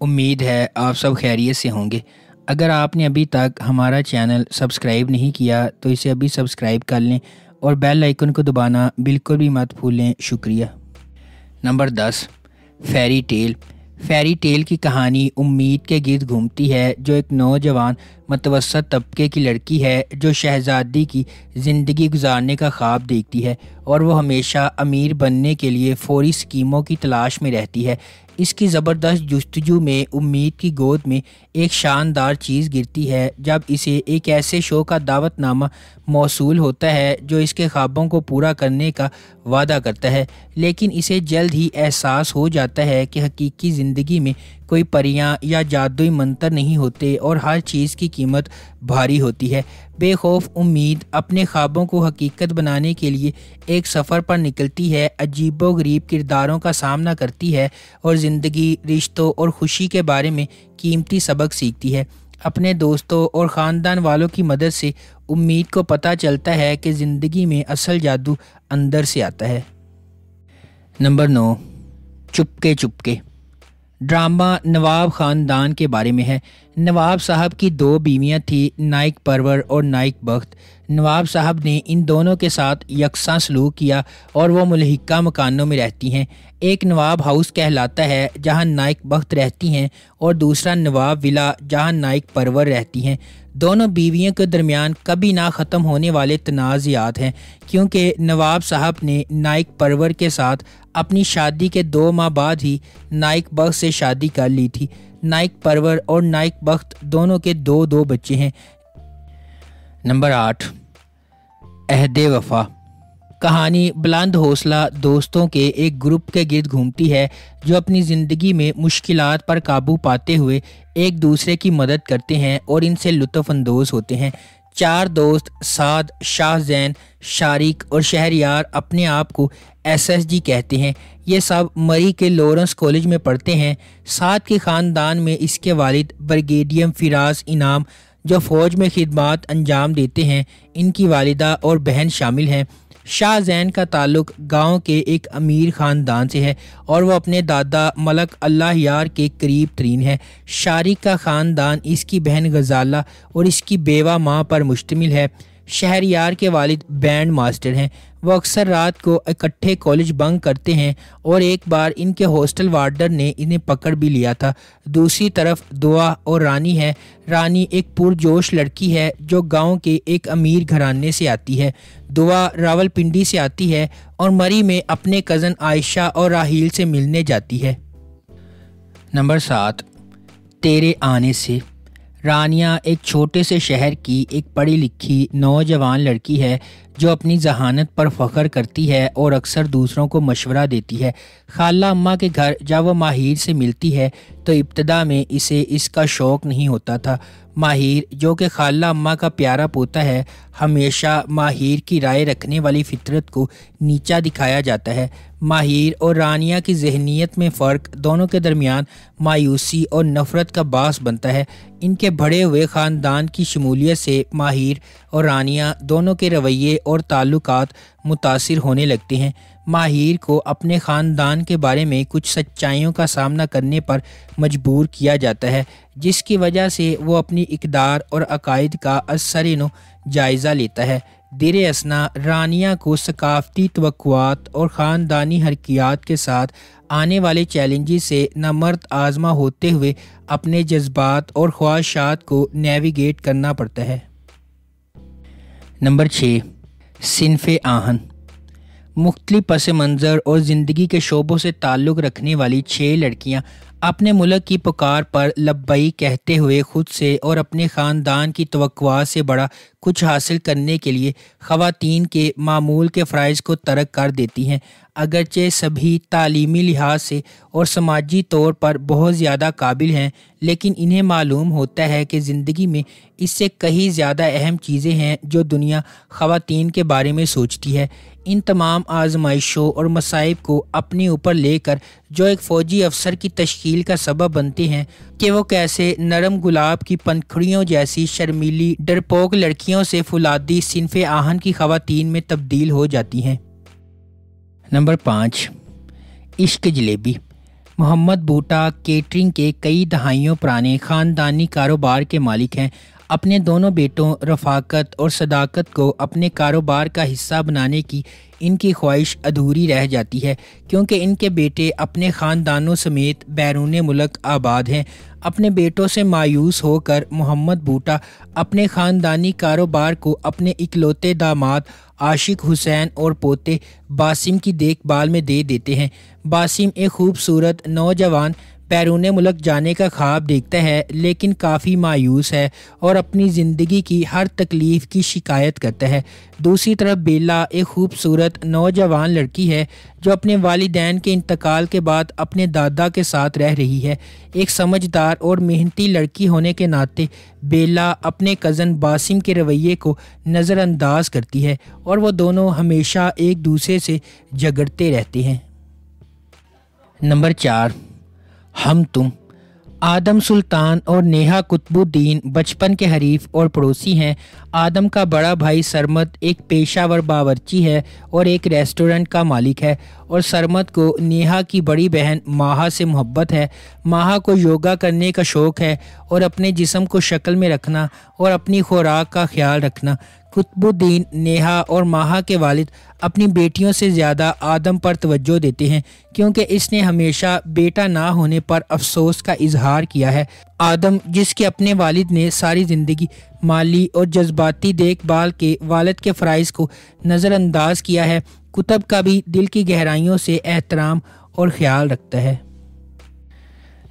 امید ہے آپ سب خیریت سے ہوں گے۔ اگر آپ نے ابھی تک ہمارا چینل سبسکرائب نہیں کیا تو اسے ابھی سبسکرائب کر لیں اور بیل آئیکن کو دبانا بالکل بھی مت بھولیں۔ شکریہ۔ Number 10، fairy tale. Fairy tale کی کہانی امید کے گرد گھومتی ہے، جو ایک نوجوان متوسط طبقے کی لڑکی ہے جو شہزادی کی زندگی گزارنے کا خواب دیکھتی ہے اور وہ ہمیشہ امیر بننے کے لیے فوری اسکیموں کی تلاش میں رہتی ہے۔ اس کی زبردست جستجو میں امید کی گود میں ایک شاندار چیز گرتی ہے جب اسے ایک ایسے شو کا دعوت نامہ موصول ہوتا ہے جو اس کے خوابوں کو پورا کرنے کا وعدہ کرتا ہے، لیکن اسے جلد ہی احساس ہو جاتا ہے کہ حقیقی زندگی میں کوئی پریاں یا جادوئی منتر نہیں ہوتے اور ہر چیز کی قیمت بھاری ہوتی ہے۔ بے خوف امید اپنے خوابوں کو حقیقت بنانے کے لیے ایک سفر پر نکلتی ہے، عجیب و غریب کرداروں کا سامنا کرتی ہے اور زندگی، رشتوں اور خوشی کے بارے میں قیمتی سبق سیکھتی ہے۔ اپنے دوستوں اور خاندان والوں کی مدد سے امید کو پتہ چلتا ہے کہ زندگی میں اصل جادو اندر سے آتا ہے۔ نمبر 9، چپکے چپکے۔ ڈرامہ نواب خاندان کے بارے میں ہے۔ نواب صاحب کی 2 بیویاں تھیں، نائک پرور اور نائک بخت۔ نواب صاحب نے ان دونوں کے ساتھ یکساں سلوک کیا اور وہ ملحقہ مکانوں میں رہتی ہیں۔ ایک نواب ہاؤس کہلاتا ہے جہاں نائک بخت رہتی ہیں اور دوسرا نواب ولا جہاں نائک پرور رہتی ہیں۔ دونوں بیویوں کے درمیان کبھی نہ ختم ہونے والے تنازعات ہیں، کیونکہ نواب صاحب نے نائک پرور کے ساتھ اپنی شادی کے 2 ماہ بعد ہی نائک بخت سے شادی کر لی تھی۔ نائک پرور اور نائک بخت دونوں کے 2 بچے ہیں۔ نمبر 8، عہد وفا۔ کہانی بلند حوصلہ دوستوں کے ایک گروپ کے گرد گھومتی ہے جو اپنی زندگی میں مشکلات پر قابو پاتے ہوئے ایک دوسرے کی مدد کرتے ہیں اور ان سے لطف اندوز ہوتے ہیں۔ 4 دوست سعد، شاہ زین، شارق اور شہریار اپنے آپ کو SSG کہتے ہیں۔ یہ سب مری کے لارنس کالج میں پڑھتے ہیں۔ سعد کے خاندان میں اس کے والد بریگیڈیئر فراز انعام جو فوج میں خدمات انجام دیتے ہیں، ان کی والدہ اور بہن شامل ہیں۔ شاہ زین کا تعلق گاؤں کے ایک امیر خاندان سے ہے اور وہ اپنے دادا ملک اللہ یار کے قریب ترین ہے۔ شارق کا خاندان اس کی بہن غزالہ اور اس کی بیوہ ماں پر مشتمل ہے۔ شہریار کے والد بینڈ ماسٹر ہیں۔ وہ اکثر رات کو اکٹھے کالج بنک کرتے ہیں اور ایک بار ان کے ہاسٹل وارڈر نے انہیں پکڑ بھی لیا تھا۔ دوسری طرف دعا اور رانی ہے۔ رانی ایک پرجوش لڑکی ہے جو گاؤں کے ایک امیر گھرانے سے آتی ہے۔ دعا راولپنڈی سے آتی ہے اور مری میں اپنے کزن عائشہ اور راحیل سے ملنے جاتی ہے۔ نمبر 7، تیرے آنے سے۔ رانیہ ایک چھوٹے سے شہر کی ایک پڑھی لکھی نوجوان لڑکی ہے جو اپنی ذہانت پر فخر کرتی ہے اور اکثر دوسروں کو مشورہ دیتی ہے۔ خالہ اماں کے گھر جب وہ ماہر سے ملتی ہے تو ابتدا میں اسے اس کا شوق نہیں ہوتا تھا۔ ماہر جو کہ خالہ اماں کا پیارا پوتا ہے، ہمیشہ ماہر کی رائے رکھنے والی فطرت کو نیچا دکھایا جاتا ہے۔ ماہر اور رانیہ کی ذہنیت میں فرق دونوں کے درمیان مایوسی اور نفرت کا باعث بنتا ہے۔ ان کے بڑھے ہوئے خاندان کی شمولیت سے ماہر اور رانیہ دونوں کے رویے اور تعلقات متاثر ہونے لگتے ہیں۔ ماہر کو اپنے خاندان کے بارے میں کچھ سچائیوں کا سامنا کرنے پر مجبور کیا جاتا ہے، جس کی وجہ سے وہ اپنی اقدار اور عقائد کا ازسرِنو جائزہ لیتا ہے۔ در اثنا رانیہ کو ثقافتی توقعات اور خاندانی حرکیات کے ساتھ آنے والے چیلنجز سے نامرد آزما ہوتے ہوئے اپنے جذبات اور خواہشات کو نیویگیٹ کرنا پڑتا ہے۔ نمبر 6، صنف آہن۔ مختلف پس منظر اور زندگی کے شعبوں سے تعلق رکھنے والی 6 لڑکیاں اپنے ملک کی پکار پر لبیک کہتے ہوئے خود سے اور اپنے خاندان کی توقعات سے بڑا کچھ حاصل کرنے کے لیے خواتین کے معمول کے فرائض کو ترک کر دیتی ہیں۔ اگرچہ سبھی تعلیمی لحاظ سے اور سماجی طور پر بہت زیادہ قابل ہیں، لیکن انہیں معلوم ہوتا ہے کہ زندگی میں اس سے کہیں زیادہ اہم چیزیں ہیں جو دنیا خواتین کے بارے میں سوچتی ہے۔ ان تمام آزمائشوں اور مصائب کو اپنے اوپر لے کر جو ایک فوجی افسر کی تشکیل کا سبب بنتے ہیں کہ وہ کیسے نرم گلاب کی پنکھڑیوں جیسی شرمیلی ڈرپوک لڑکیوں سے فولادی صنف آہن کی خواتین میں تبدیل ہو جاتی ہیں۔ نمبر 5، عشق جلیبی۔ محمد بھوٹا کیٹرنگ کے کئی دہائیوں پرانے خاندانی کاروبار کے مالک ہیں۔ اپنے دونوں بیٹوں رفاقت اور صداقت کو اپنے کاروبار کا حصہ بنانے کی ان کی خواہش ادھوری رہ جاتی ہے، کیونکہ ان کے بیٹے اپنے خاندانوں سمیت بیرون ملک آباد ہیں۔ اپنے بیٹوں سے مایوس ہو کر محمد بھوٹا اپنے خاندانی کاروبار کو اپنے اکلوتے داماد عاشق حسین اور پوتے باسم کی دیکھ بھال میں دے دیتے ہیں۔ باسم ایک خوبصورت نوجوان بیرون ملک جانے کا خواب دیکھتا ہے، لیکن کافی مایوس ہے اور اپنی زندگی کی ہر تکلیف کی شکایت کرتا ہے۔ دوسری طرف بیلا ایک خوبصورت نوجوان لڑکی ہے جو اپنے والدین کے انتقال کے بعد اپنے دادا کے ساتھ رہ رہی ہے۔ ایک سمجھدار اور محنتی لڑکی ہونے کے ناطے بیلا اپنے کزن باسم کے رویے کو نظر انداز کرتی ہے اور وہ دونوں ہمیشہ ایک دوسرے سے جھگڑتے رہتے ہیں۔ نمبر 4، ہم تم۔ آدم سلطان اور نیہا قطب الدین بچپن کے حریف اور پڑوسی ہیں۔ آدم کا بڑا بھائی سرمد ایک پیشہ ور باورچی ہے اور ایک ریسٹورنٹ کا مالک ہے، اور سرمد کو نیہا کی بڑی بہن ماہا سے محبت ہے۔ ماہا کو یوگا کرنے کا شوق ہے اور اپنے جسم کو شکل میں رکھنا اور اپنی خوراک کا خیال رکھنا۔ قطب الدین، نیہا اور ماہا کے والد اپنی بیٹیوں سے زیادہ آدم پر توجہ دیتے ہیں، کیونکہ اس نے ہمیشہ بیٹا نہ ہونے پر افسوس کا اظہار کیا ہے۔ آدم، جس کے اپنے والد نے ساری زندگی مالی اور جذباتی دیکھ بھال کے والد کے فرائض کو نظر انداز کیا ہے، قطب کا بھی دل کی گہرائیوں سے احترام اور خیال رکھتا ہے۔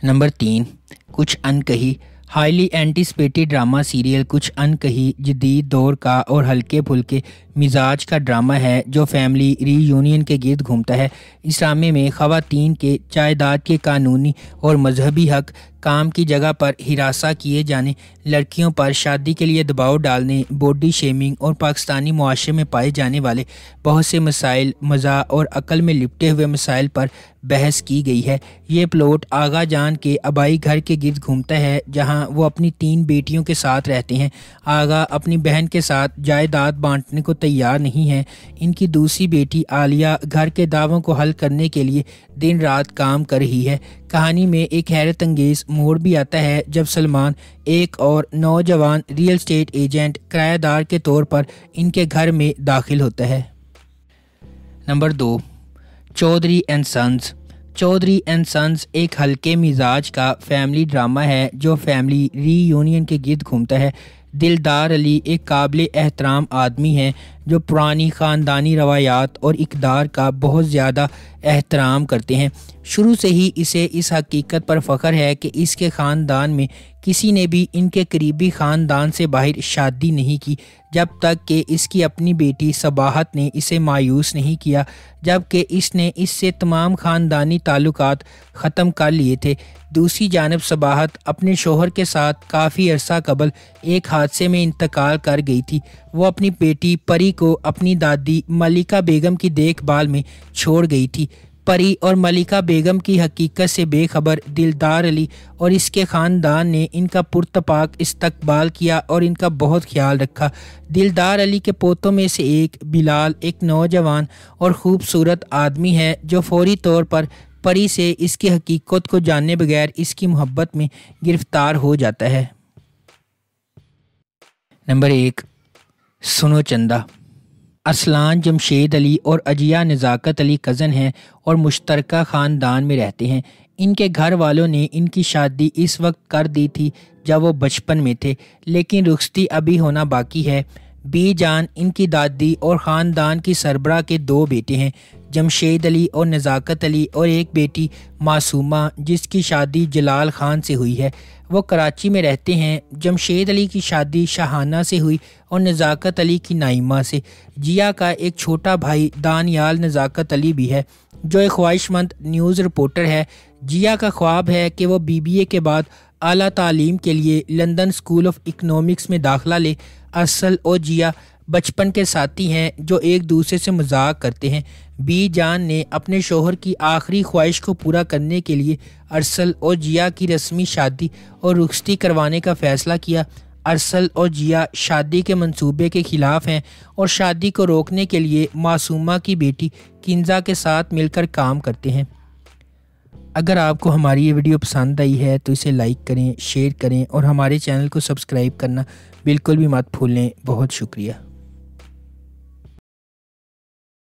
نمبر 3، کچھ انکہی۔ ہائیلی اینٹیسپیٹڈ ڈرامہ سیریل کچھ انکہی جدید دور کا اور ہلکے پھلکے مزاج کا ڈرامہ ہے جو فیملی ری یونین کے گرد گھومتا ہے۔ اس ڈرامے میں خواتین کے جائیداد کے قانونی اور مذہبی حق، کام کی جگہ پر ہراساں کیے جانے، لڑکیوں پر شادی کے لیے دباؤ ڈالنے، باڈی شیمنگ اور پاکستانی معاشرے میں پائے جانے والے بہت سے مسائل، مزاح اور عقل میں لپٹے ہوئے مسائل پر بحث کی گئی ہے۔ یہ پلاٹ آغا جان کے آبائی گھر کے گرد گھومتا ہے جہاں وہ اپنی 3 بیٹیوں کے ساتھ رہتے ہیں۔ آغا اپنی بہن کے ساتھ جائیداد بانٹنے کو تیار نہیں ہے۔ ان کی دوسری بیٹی عالیہ گھر کے دعووں کو حل کرنے کے لیے دن رات کام کر رہی ہے۔ کہانی میں ایک حیرت انگیز موڑ بھی آتا ہے جب سلمان، ایک اور نوجوان ریئل اسٹیٹ ایجنٹ، کرایہ دار کے طور پر ان کے گھر میں داخل ہوتا ہے۔ Number 2، Chaudhry and sons. Chaudhry and sons ایک ہلکے مزاج کا فیملی ڈرامہ ہے جو فیملی ری یونین کے گرد گھومتا ہے۔ دلدار علی ایک قابل احترام آدمی ہے جو پرانی خاندانی روایات اور اقدار کا بہت زیادہ احترام کرتے ہیں۔ شروع سے ہی اسے اس حقیقت پر فخر ہے کہ اس کے خاندان میں کسی نے بھی ان کے قریبی خاندان سے باہر شادی نہیں کی، جب تک کہ اس کی اپنی بیٹی صباحت نے اسے مایوس نہیں کیا، جبکہ اس نے اس سے تمام خاندانی تعلقات ختم کر لیے تھے۔ دوسری جانب صباحت اپنے شوہر کے ساتھ کافی عرصہ قبل ایک حادثے میں انتقال کر گئی تھی۔ وہ اپنی بیٹی پری کو اپنی دادی ملکہ بیگم کی دیکھ بھال میں چھوڑ گئی تھی۔ پری اور ملکہ بیگم کی حقیقت سے بے خبر دلدار علی اور اس کے خاندان نے ان کا پرتپاک استقبال کیا اور ان کا بہت خیال رکھا۔ دلدار علی کے پوتوں میں سے ایک بلال ایک نوجوان اور خوبصورت آدمی ہے جو فوری طور پر پری سے اس کی حقیقت کو جانے بغیر اس کی محبت میں گرفتار ہو جاتا ہے۔ نمبر 1، سنو چندہ۔ ارسلان جمشید علی اور عجیہ نزاکت علی کزن ہیں اور مشترکہ خاندان میں رہتے ہیں۔ ان کے گھر والوں نے ان کی شادی اس وقت کر دی تھی جب وہ بچپن میں تھے، لیکن رخصتی ابھی ہونا باقی ہے۔ بی جان ان کی دادی اور خاندان کی سربراہ کے 2 بیٹے ہیں، جمشید علی اور نزاکت علی، اور ایک بیٹی معصومہ جس کی شادی جلال خان سے ہوئی ہے۔ وہ کراچی میں رہتے ہیں۔ جمشید علی کی شادی شاہانہ سے ہوئی اور نزاکت علی کی نائمہ سے۔ جیا کا ایک چھوٹا بھائی دانیال نزاکت علی بھی ہے جو ایک خواہش مند نیوز رپورٹر ہے۔ جیا کا خواب ہے کہ وہ BBA کے بعد اعلیٰ تعلیم کے لیے لندن اسکول آف اکنامکس میں داخلہ لے۔ ارسل اور جیا بچپن کے ساتھی ہیں جو ایک دوسرے سے مذاق کرتے ہیں۔ بی جان نے اپنے شوہر کی آخری خواہش کو پورا کرنے کے لیے ارسل اور جیا کی رسمی شادی اور رخصتی کروانے کا فیصلہ کیا۔ ارسل اور جیا شادی کے منصوبے کے خلاف ہیں اور شادی کو روکنے کے لیے معصومہ کی بیٹی کنزا کے ساتھ مل کر کام کرتے ہیں۔ اگر آپ کو ہماری یہ ویڈیو پسند آئی ہے تو اسے لائک کریں، شیئر کریں اور ہمارے چینل کو سبسکرائب کرنا بالکل بھی مت بھولیں۔ بہت شکریہ۔